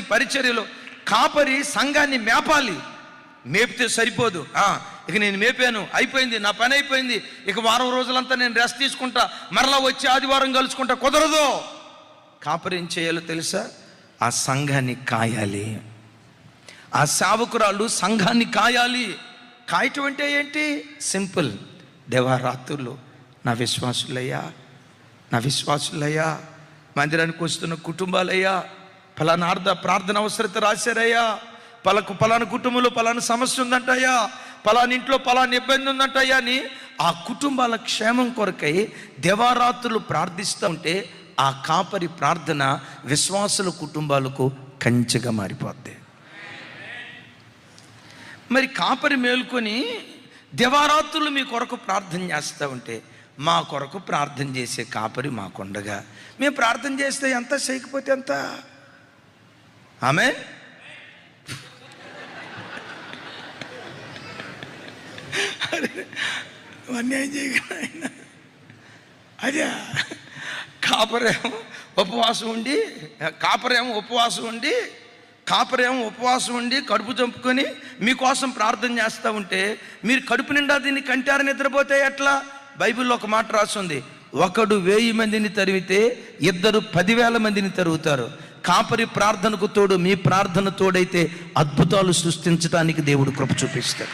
పరిచర్యలో కాపరి సంఘాన్ని మేపాలి. మేపితే సరిపోదు. ఇక నేను మేపాను, అయిపోయింది, నా పని అయిపోయింది, ఇక వారం రోజులంతా నేను రెస్ట్ తీసుకుంటా, మరలా వచ్చి ఆదివారం కలుసుకుంటా, కుదరదు. కాపరి ఏం చేయాలో తెలుసా? ఆ సంఘాన్ని కాయాలి. ఆ సేవకురాలు సంఘాన్ని కాయాలి. కాయటం అంటే ఏంటి? సింపుల్. దేవారాత్రులు నా విశ్వాసులయ్యా, మందిరానికి వస్తున్న కుటుంబాలయ్యా, ఫలానా ప్రార్థన అవసరత రాశారయ్యా, పలానా కుటుంబంలో పలానా సమస్య ఉందంటయ్యా, పలానా ఇంట్లో పలానా ఇబ్బంది ఉందంటయ్యా అని ఆ కుటుంబాల క్షేమం కొరకై దేవారాత్రులు ప్రార్థిస్తూ ఉంటే ఆ కాపరి ప్రార్థన విశ్వాసుల కుటుంబాలకు కంచెగా మారిపోద్ది. మరి కాపరి మేలుకొని దేవారాత్రులు మీ కొరకు ప్రార్థన చేస్తూ ఉంటే, మా కొరకు ప్రార్థన చేసే కాపరి మాకుండగా మేము ప్రార్థన చేస్తే ఎంత, చేయకపోతే ఎంత? ఆమేన్. అన్యాయం చేయగల అదే కాపరేమో ఉపవాసం ఉండి కడుపు చంపుకొని మీకోసం ప్రార్థన చేస్తూ ఉంటే మీరు కడుపు నిండా దీన్ని కంటారు నిద్రపోతే ఎట్లా? బైబిల్లో ఒక మాట రాస్తుంది, ఒకడు 1000 మందిని తరివితే ఇద్దరు 10,000 మందిని తరుగుతారు. కాపరి ప్రార్థనకు తోడు మీ ప్రార్థన తోడైతే అద్భుతాలు సృష్టించడానికి దేవుడు కృప చూపిస్తాడు.